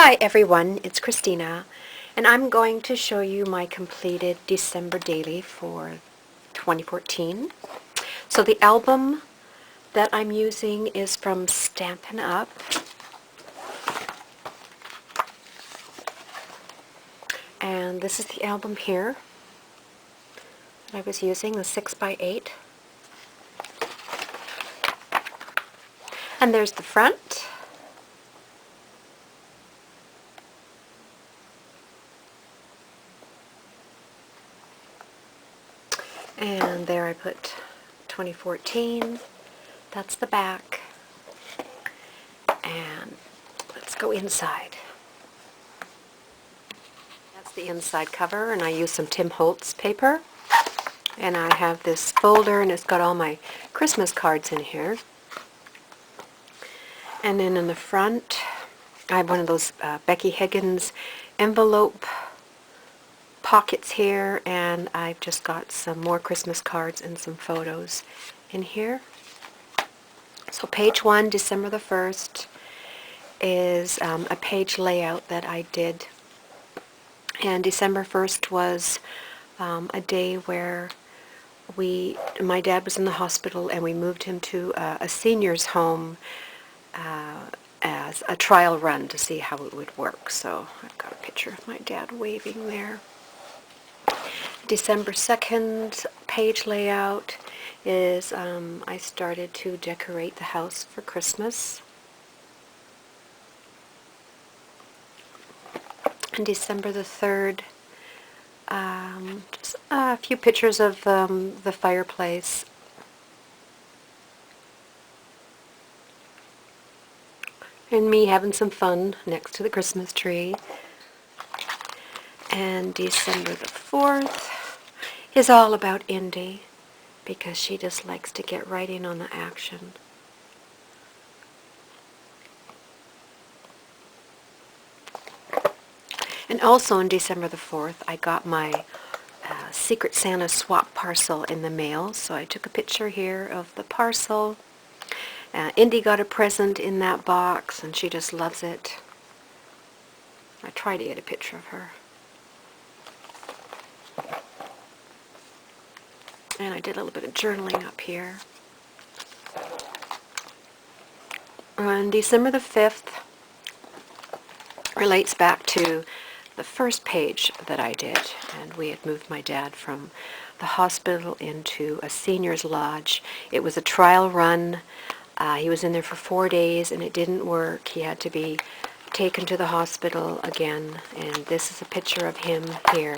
Hi everyone, it's Christina, and I'm going to show you my completed December daily for 2014. So the album that I'm using is from Stampin Up. And this is the album here that I was using, the 6x8. And there's the front. And there I put 2014. That's the back. And let's go inside. That's the inside cover, and I use some Tim Holtz paper. And I have this folder, and it's got all my Christmas cards in here. And then in the front, I have one of those Becky Higgins envelope pockets here, and I've just got some more Christmas cards and some photos in here. So page 1, December the 1st, is a page layout that I did. And December 1st was a day where my dad was in the hospital, and we moved him to a senior's home as a trial run to see how it would work. So I've got a picture of my dad waving there. December 2nd page layout is I started to decorate the house for Christmas. And December the 3rd, just a few pictures of the fireplace. And me having some fun next to the Christmas tree. And December the 4th is all about Indy, because she just likes to get right in on the action. And also on December the 4th, I got my Secret Santa swap parcel in the mail, so I took a picture here of the parcel. Indy got a present in that box, and she just loves it. I tried to get a picture of her. And I did a little bit of journaling up here. On December the 5th relates back to the first page that I did, and we had moved my dad from the hospital into a senior's lodge. It was a trial run. He was in there for 4 days, and it didn't work. He had to be taken to the hospital again, and this is a picture of him here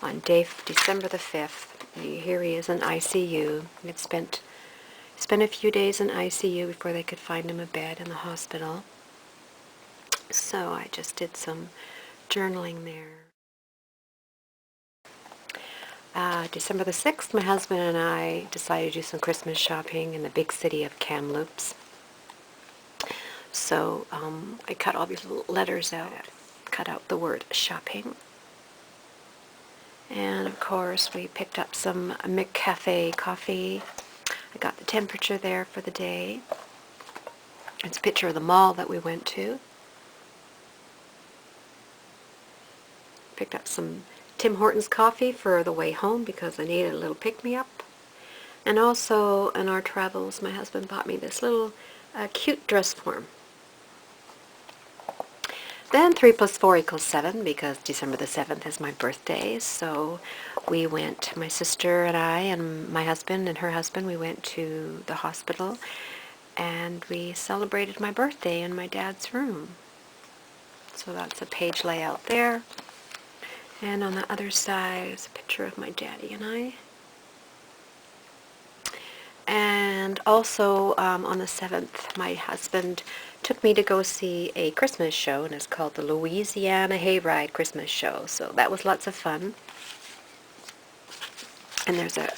on December the 5th. Here he is in ICU. He'd spent a few days in ICU before they could find him a bed in the hospital. So I just did some journaling there. December the 6th, my husband and I decided to do some Christmas shopping in the big city of Kamloops. So I cut all these little letters out, cut out the word shopping. And of course we picked up some McCafe coffee. I got the temperature there for the day. It's a picture of the mall that we went to. Picked up some Tim Hortons coffee for the way home because I needed a little pick-me-up. And also in our travels, my husband bought me this little cute dress form. Then 3 + 4 = 7, because December the 7th is my birthday. So we went, my sister and I and my husband and her husband, we went to the hospital, and we celebrated my birthday in my dad's room. So that's a page layout there. And on the other side is a picture of my daddy and I. And also on the 7th, my husband took me to go see a Christmas show, and it's called the Louisiana Hayride Christmas Show. So that was lots of fun. And there's a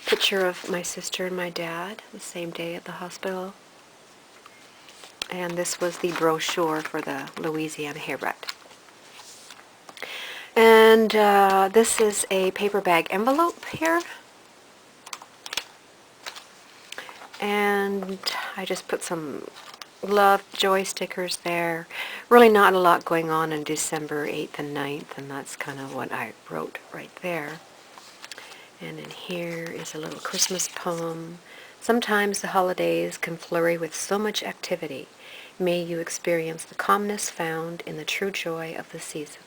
picture of my sister and my dad the same day at the hospital. And this was the brochure for the Louisiana Hayride. And this is a paper bag envelope here. And I just put some Love joy stickers there. Really not a lot going on December 8th and 9th, and that's kind of what I wrote right there. And in here is a little Christmas poem. Sometimes the holidays can flurry with so much activity. May you experience the calmness found in the true joy of the season.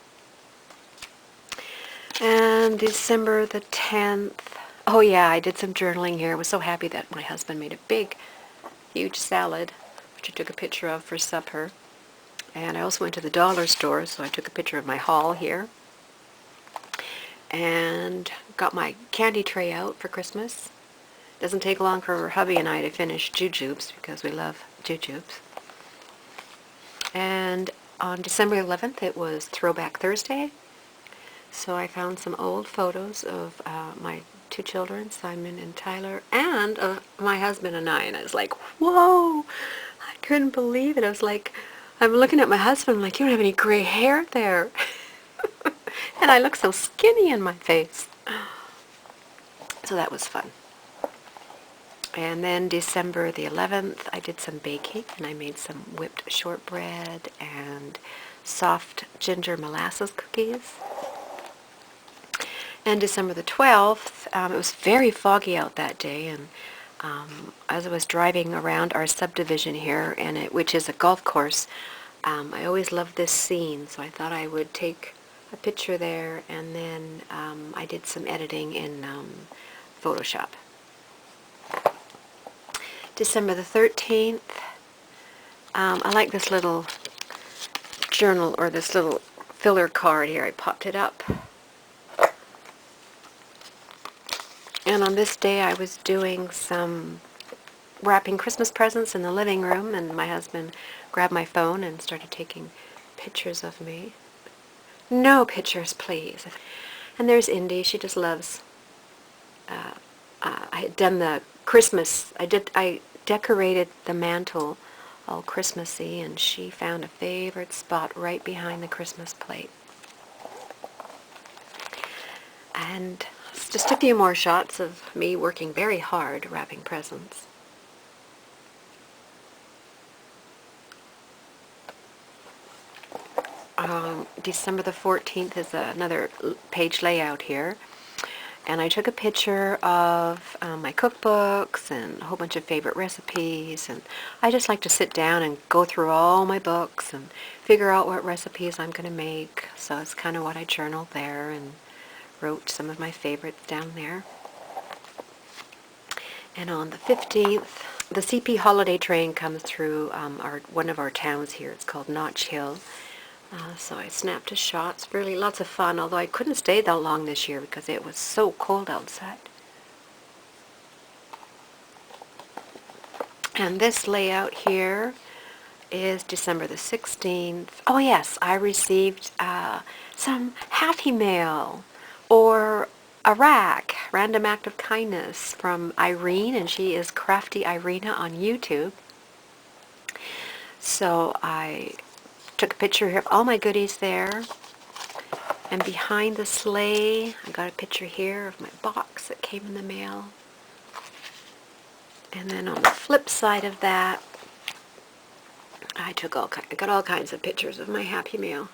And December the 10th. Oh yeah, I did some journaling here. I was so happy that my husband made a big, huge salad, which I took a picture of for supper. And I also went to the dollar store, so I took a picture of my haul here. And got my candy tray out for Christmas. Doesn't take long for hubby and I to finish jujubes because we love jujubes. And on December 11th, it was Throwback Thursday. So I found some old photos of my two children, Simon and Tyler, and my husband and I was like, whoa, I couldn't believe it. I was like, I'm looking at my husband, I'm like, you don't have any gray hair there. And I look so skinny in my face. So that was fun. And then December the 11th, I did some baking, and I made some whipped shortbread and soft ginger molasses cookies. And December the 12th, it was very foggy out that day, and as I was driving around our subdivision here, which is a golf course, I always loved this scene, so I thought I would take a picture there, and then I did some editing in Photoshop. December the 13th, I like this little journal, or this little filler card here. I popped it up. And on this day, I was doing some wrapping Christmas presents in the living room, and my husband grabbed my phone and started taking pictures of me. No pictures, please. And there's Indy. She just loves. I had done the Christmas. I decorated the mantle all Christmassy, and she found a favorite spot right behind the Christmas plate. And just a few more shots of me working very hard wrapping presents. December the 14th is another page layout here. And I took a picture of my cookbooks and a whole bunch of favorite recipes. And I just like to sit down and go through all my books and figure out what recipes I'm going to make. So it's kind of what I journaled there and wrote some of my favorites down there. And on the 15th, the CP holiday train comes through one of our towns here. It's called Notch Hill. So I snapped a shot. It's really lots of fun, although I couldn't stay that long this year because it was so cold outside. And this layout here is December the 16th. Oh yes, I received some Happy Mail, or a rack, random act of kindness, from Irene, and she is Crafty Irina on YouTube. So I took a picture here of all my goodies there. And behind the sleigh, I got a picture here of my box that came in the mail. And then on the flip side of that, I got all kinds of pictures of my Happy Mail.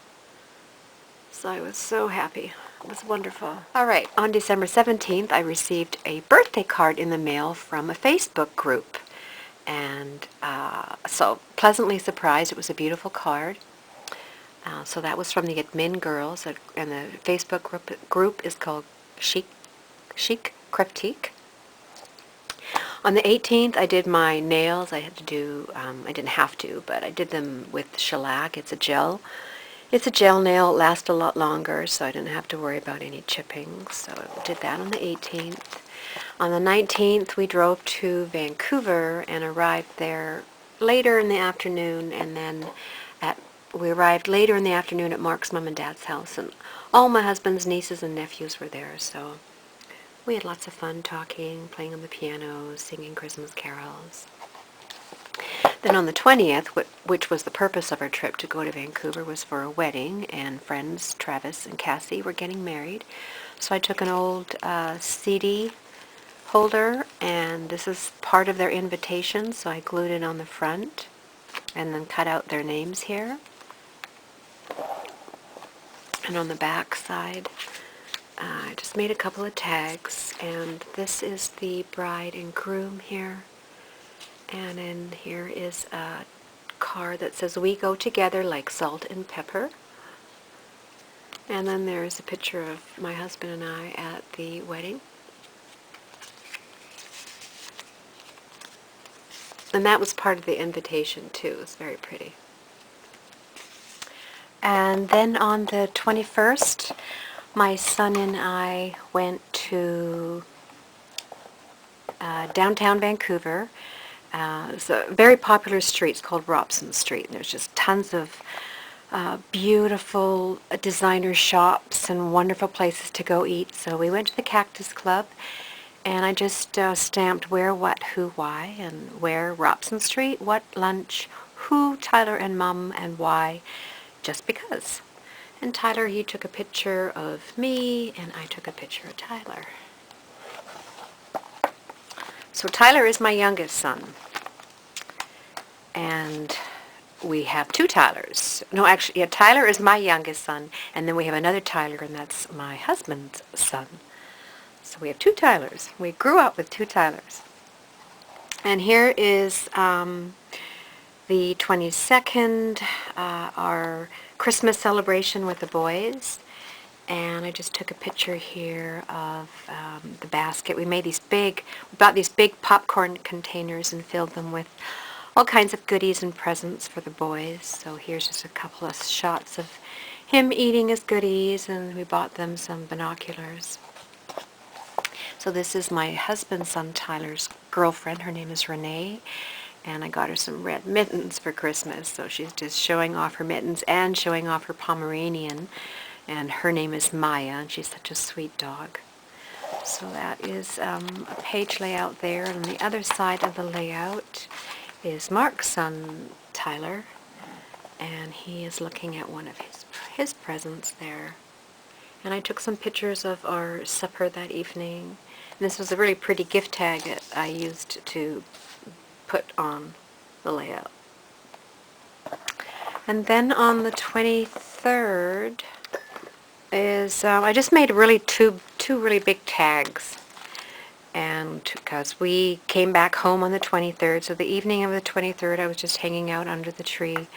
So I was so happy. It was wonderful. All right, on December 17th, I received a birthday card in the mail from a Facebook group. And so pleasantly surprised. It was a beautiful card. So that was from the admin girls, and the Facebook group is called Chic Critique. On the 18th, I did my nails. I had to do, I didn't have to, but I did them with shellac. It's a gel. It's a gel nail. It lasts a lot longer, so I didn't have to worry about any chipping. So I did that on the 18th. On the 19th, we drove to Vancouver and arrived there later in the afternoon, and then we arrived later in the afternoon at Mark's mom and dad's house, and all my husband's nieces and nephews were there, so we had lots of fun talking, playing on the piano, singing Christmas carols. Then on the 20th, which was the purpose of our trip to go to Vancouver, was for a wedding, and friends Travis and Cassie were getting married. So I took an old CD holder, and this is part of their invitation, so I glued it on the front. and then cut out their names here. And on the back side, I just made a couple of tags, and this is the bride and groom here. And then here is a card that says, "We go together like salt and pepper." And then there's a picture of my husband and I at the wedding. And that was part of the invitation, too. It was very pretty. And then on the 21st, my son and I went to downtown Vancouver. It's a very popular street. It's called Robson Street. And there's just tons of beautiful designer shops and wonderful places to go eat. So we went to the Cactus Club, and I just stamped where, what, who, why, and where, Robson Street, what, lunch, who, Tyler and Mum, and why, just because. And Tyler, he took a picture of me, and I took a picture of Tyler. So Tyler is my youngest son, and we have two Tylers. No, actually, yeah, Tyler is my youngest son, and then we have another Tyler, and that's my husband's son. So we have two Tylers. We grew up with two Tylers. And here is the 22nd, our Christmas celebration with the boys. And I just took a picture here of the basket. We bought these big popcorn containers and filled them with all kinds of goodies and presents for the boys. So here's just a couple of shots of him eating his goodies, and we bought them some binoculars. So this is my husband's son Tyler's girlfriend. Her name is Renee, and I got her some red mittens for Christmas. So she's just showing off her mittens and showing off her Pomeranian, and her name is Maya, and she's such a sweet dog. So that is a page layout there. And on the other side of the layout is Mark's son, Tyler, and he is looking at one of his presents there. And I took some pictures of our supper that evening. And this was a really pretty gift tag that I used to put on the layout. And then on the 23rd is, I just made really two really big tags. And because we came back home on the 23rd, so the evening of the 23rd, I was just hanging out under the tree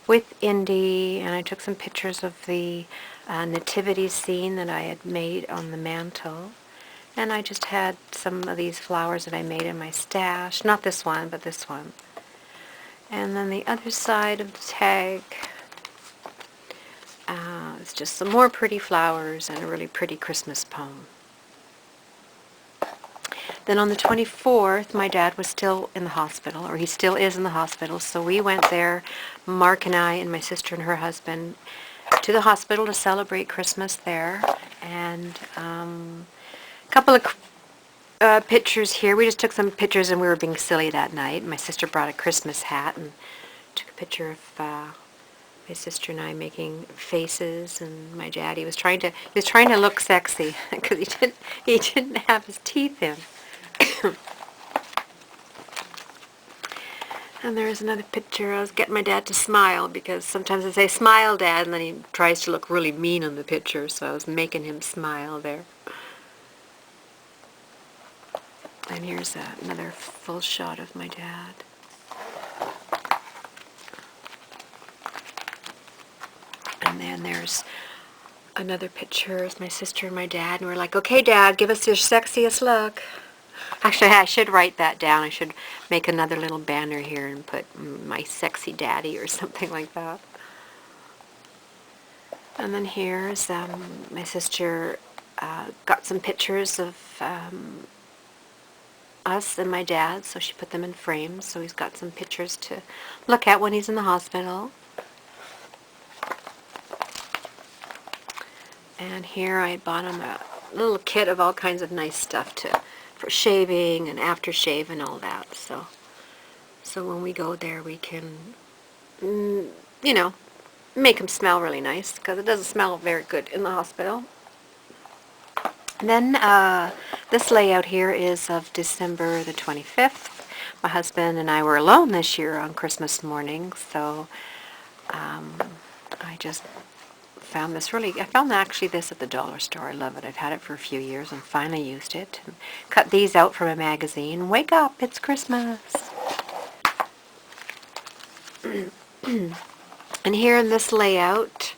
with Indy, and I took some pictures of the nativity scene that I had made on the mantle. And I just had some of these flowers that I made in my stash. Not this one, but this one. And then the other side of the tag is just some more pretty flowers and a really pretty Christmas poem. Then on the 24th, my dad was still in the hospital, or he still is in the hospital, so we went there, Mark and I and my sister and her husband, to the hospital to celebrate Christmas there. And a couple of pictures here. We just took some pictures, and we were being silly that night. My sister brought a Christmas hat and took a picture of my sister and I making faces, and my dad, he was trying to look sexy because he didn't have his teeth in. And there's another picture. I was getting my dad to smile, because sometimes I say, "Smile, Dad," and then he tries to look really mean on the picture, so I was making him smile there. And here's another full shot of my dad. And then there's another picture of my sister and my dad, and we're like, "Okay, Dad, give us your sexiest look." Actually, I should write that down. I should make another little banner here and put "My Sexy Daddy" or something like that. And then here's my sister got some pictures of us and my dad, so she put them in frames. So he's got some pictures to look at when he's in the hospital. And here I bought him a little kit of all kinds of nice stuff for shaving and aftershave and all that. So when we go there, we can, make him smell really nice, because it doesn't smell very good in the hospital. And then this layout here is of December the 25th. My husband and I were alone this year on Christmas morning, so I just found this I found actually this at the dollar store. I love it. I've had it for a few years and finally used it. And cut these out from a magazine. Wake up, it's Christmas. And here in this layout,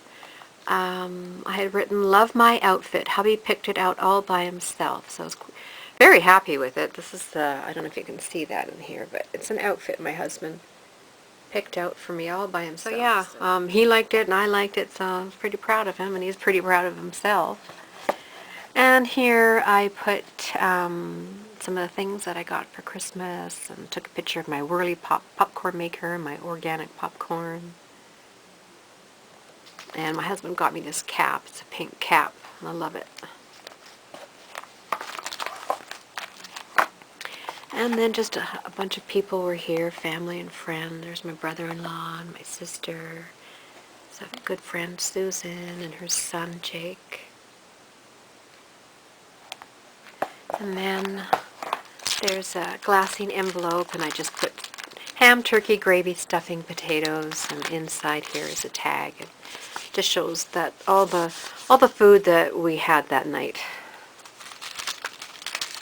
I had written, love my outfit. Hubby picked it out all by himself. So I was very happy with it. This is I don't know if you can see that in here, but it's an outfit my husband picked out for me all by himself. So yeah, he liked it and I liked it, so I was pretty proud of him, and he's pretty proud of himself. And here I put some of the things that I got for Christmas, and took a picture of my Whirly popcorn maker, my organic popcorn. And my husband got me this cap. It's a pink cap, and I love it. And then just a bunch of people were here, family and friends. There's my brother-in-law and my sister. So I have a good friend, Susan, and her son, Jake. And then there's a glassine envelope, and I just put ham, turkey, gravy, stuffing, potatoes, and inside here is a tag. It just shows that all the food that we had that night.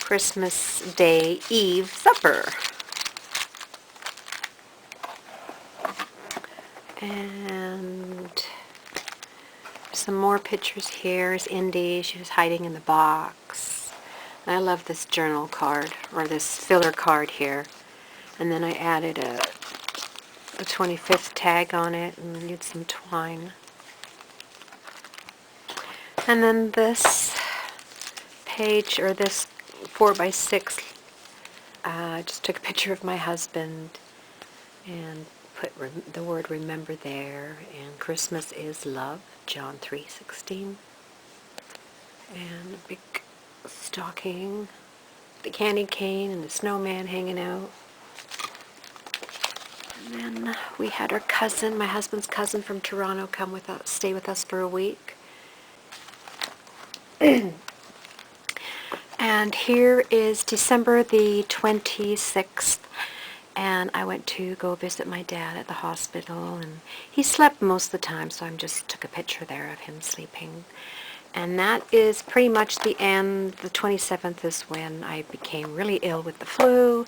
Christmas Day Eve supper. And some more pictures here is Indy. She was hiding in the box. And I love this journal card, or this filler card here. And then I added a 25th tag on it, and I need some twine. And then this page, or this 4x6, I just took a picture of my husband and put the word remember there, and Christmas is love, John 3:16. And a big stocking, the candy cane and the snowman hanging out. And then we had our cousin, my husband's cousin from Toronto, come with us, stay with us for a week. And here is December the 26th, and I went to go visit my dad at the hospital, and he slept most of the time, so I just took a picture there of him sleeping. And that is pretty much the end. The 27th is when I became really ill with the flu,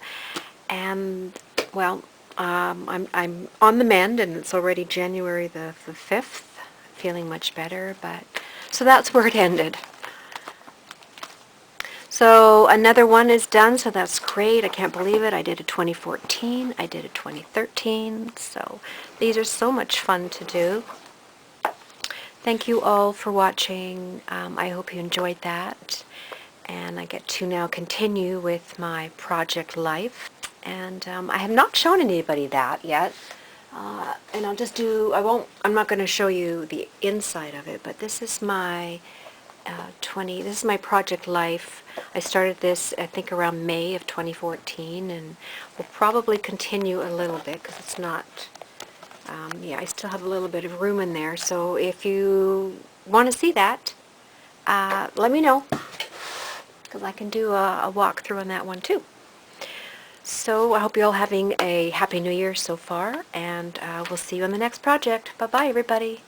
and, well, I'm on the mend, and it's already January the 5th, feeling much better, but, so that's where it ended. So another one is done, so that's great. I can't believe it. I did a 2014, I did a 2013, so these are so much fun to do. Thank you all for watching. I hope you enjoyed that. And I get to now continue with my project life. And I have not shown anybody that yet. And I'll just do, I'm not going to show you the inside of it, but this is my this is my project life. I started this, I think, around May of 2014, and will probably continue a little bit because it's not, yeah, I still have a little bit of room in there. So if you want to see that, let me know, because I can do a walkthrough on that one too. So I hope you're all having a Happy New Year so far, and we'll see you on the next project. Bye-bye, everybody.